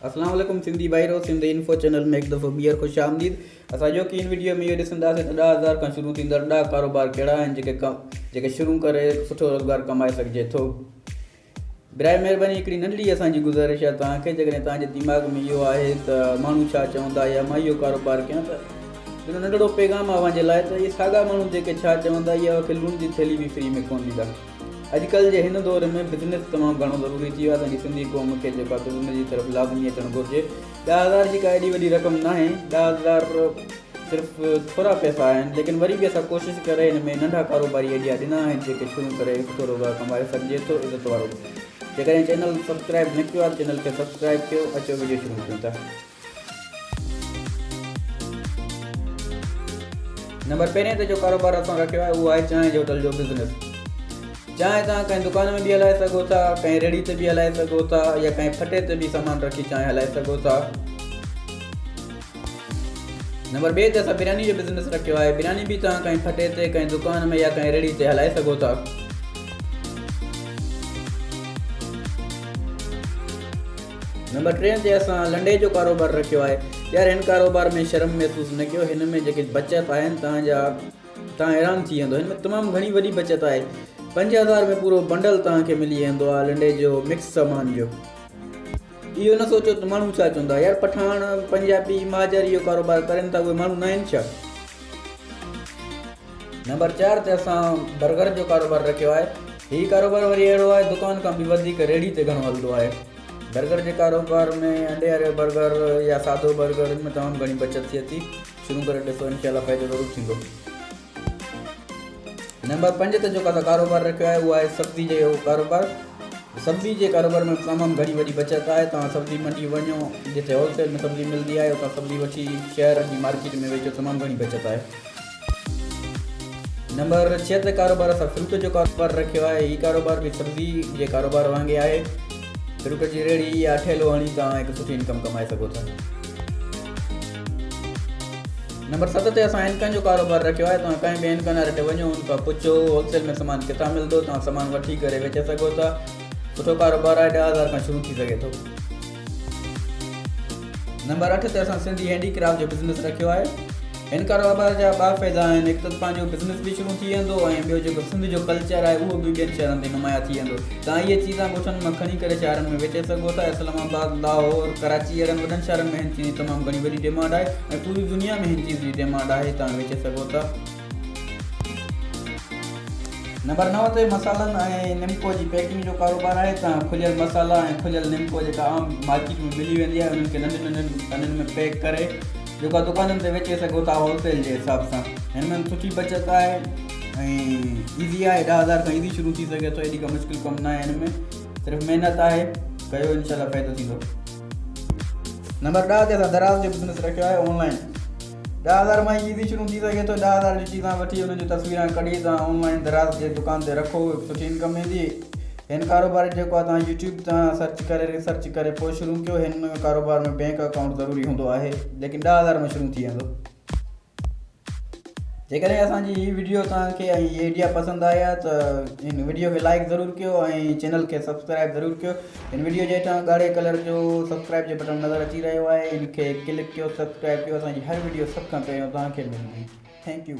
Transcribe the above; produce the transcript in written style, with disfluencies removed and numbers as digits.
अस्सलाम वालेकुम Sindhi भाइरो Sindhi info channel में एक दफ़ो ॿीहर ख़ुशि आमदीद। असांजो की इन वीडियो में इहो ॾिसंदासीं त 10,000 खां शुरू थींदड़ 10 कारोबार कहिड़ा आहिनि जेके शुरू करे सुठो रोज़गार कमाए सघिजे थो। बिराए महिरबानी हिकिड़ी नंढड़ी असांजी गुज़ारिश आहे तव्हांखे, जेकॾहिं तव्हांजे दिमाग़ में इहो आहे त माण्हू छा चवंदा या मां इहो कारोबार कयां, त हिकिड़ो नंढड़ो पैगाम आहे अव्हांजे लाइ त इहे साॻा माण्हू जेके छा चवंदा इहा लूण जी थैली बि फ्री में कोन ॾींदा। अॼुकल्ह जे हिन दौर में बिज़नेस तमामु घणो ज़रूरी थी वियो आहे। असांजी सिंधी क़ौम खे जेको आहे उन जी तरफ़ लाज़मी अचणु घुरिजे। 10,000 जी का एॾी वॾी रक़म न आहे, 10,000 सिर्फ़ु थोरा पैसा आहिनि, लेकिन वरी बि असां कोशिशि करे हिन में नंढा कारोबारी आइडिया ॾिना आहिनि जेके शुरू करे सुठो रोज़गार कमाए सघिजे थो इज़त वारो। जेकॾहिं चैनल सब्सक्राइब न कयो आहे, चैनल खे सब्सक्राइब कयो। अचो वीडियो शुरू कयूं था। नंबर पहिरें ते जो कारोबार असां रखियो आहे उहो आहे चांहि जे होटल जो बिज़नेस। चांहि तव्हां कंहिं दुकान में बि हलाए सघो था, कंहिं रेड़ी ते बि हलाए सघो था, या कंहिं फटे ते बि सामान रखी चांहि हलाए सघो था। नंबर 2 ते असां बिरयानी जो बिज़नेस रखियो आहे। बिरयानी बि तव्हां कंहिं फटे ते, कंहिं दुकान में या कंहिं रेड़ी ते हलाए सघो था। नंबर 3 ते असां लंडे जो कारोबार रखियो आहे। यार हिन कारोबार में शर्म महसूस न कयो, हिन में जेके बचत आहिनि तव्हां हैरान थी वेंदो। हिन में तमामु घणी वॾी बचत आहे। 5,000 में पूरो बंडल तव्हांखे मिली वेंदो आहे लंडे जो मिक्स सामान जो। इहो न सोचो त माण्हू छा चवंदा, यार पठान पंजाबी महाजर इहो कारोबार करनि था, उहे माण्हू न आहिनि छा। नंबर 4 ते असां बर्गर जो कारोबार रखियो आहे। हीउ कारोबार वरी अहिड़ो आहे, दुकान खां बि वधीक रेड़ी ते घणो हलंदो आहे। बर्गर जे कारोबार में अंडे वारे बर्गर या सादो बर्गर, हिन में तमामु घणी बचत थिए थी। शुरू करे ॾिसो, इनशाला फ़ाइदो ज़रूरु थींदो। नंबर 5 ते जो कारोबार रखियो आहे उहो आहे सब्ज़ी जो कारोबार। सब्ज़ी जे कारोबार में तमामु घणी वॾी बचत आहे। तव्हां सब्ज़ी मंडी वञो, जिते होलसेल में सब्ज़ी मिलंदी आहे, उतां सब्ज़ी वठी शहर जी मार्केट में वेचो, तमामु घणी बचत आहे। नंबर 6 ते कारोबार असां फ्रूट जो कारोबार रखियो आहे। हीउ कारोबार बि सब्ज़ी जे कारोबार वांगुरु आहे। फ्रूट जी रेड़ी या ठेलो हणी तव्हां हिकु सुठी इनकम कमाए सघो था। नंबर 7 ते असां इनकन जो कारोबार रखियो आहे। तव्हां कंहिं बि इनकन वारे ते वञो, उनखां पुछो होलसेल में सामान किथां मिलंदो, तव्हां सामान वठी करे वेचे सघो था। सुठो कारोबार आहे, 10,000 खां शुरू थी सघे थो। नंबर 8 ते असां सिंधी हैंडीक्राफ्ट जो बिज़नेस रखियो आहे। हिन कारोबार जा 2 फ़ाइदा आहिनि। हिकु त पंहिंजो बिज़नेस बि शुरू थी वेंदो, ऐं ॿियो जेको सिंध जो कल्चर आहे उहो बि ॿियनि शहरनि ते नुमाया थी वेंदो। तव्हां इहे चीज़ां ॻोठनि मां खणी करे शहरनि में वेचे सघो था। इस्लामाबाद, लाहौर, कराची अहिड़नि वॾनि शहरनि में हिन चीज़ जी तमामु घणी वॾी डिमांड आहे, ऐं पूरी दुनिया में हिन चीज़ जी डिमांड आहे। तव्हां वेचे सघो था। नंबर 9 ते मसालनि ऐं निमको जी पैकिंग जो कारोबार आहे। तव्हां खुलियल मसाला ऐं खुलियल निमको जेका आम मार्केट में मिली वेंदी आहे, उन्हनि खे नंढनि नंढनि दननि में पैक करे जेका दुकाननि ते वेचे सघो था होलसेल जे हिसाब सां। हिन में सुठी बचत आहे ऐं ईज़ी आहे। 10,000 खां ईज़ी शुरू थी सघे थो। एॾी का मुश्किल कमु न आहे। हिन में सिर्फ़ु महिनत आहे, कयो इनशाला फ़ाइदो थींदो। नंबर 10 ते असां दराज़ जो बिज़नेस रखियो आहे ऑनलाइन। 10,000 मां ईज़ी शुरू थी सघे थो। 10,000 जी चीज़ां वठी उन जूं तस्वीरां कढी तव्हां ऑनलाइन दराज़ जे दुकान ते रखो, सुठी इनकम ईंदी। हिन कारोबार जेको आहे तव्हां यूट्यूब तां रिसर्च करे पोइ शुरू कयो। हिन कारोबार में बैंक अकाउंट ज़रूरी हूंदो आहे, लेकिन 10,000 में शुरू थी वेंदो। जेकॾहिं असांजी हीअ वीडियो तव्हांखे ऐं इहे आइडिया पसंदि आया त हिन वीडियो खे लाइक ज़रूरु कयो ऐं चैनल खे सब्सक्राइब ज़रूरु कयो। हिन वीडियो जे हेठां ॻाढ़े कलर जो सब्सक्राइब जो बटन नज़र अची रहियो आहे, इनखे क्लिक कयो, सब्सक्राइब कयो। असांजी हर वीडियो सभ खां पहिरियों तव्हांखे मिलंदी। Thank U.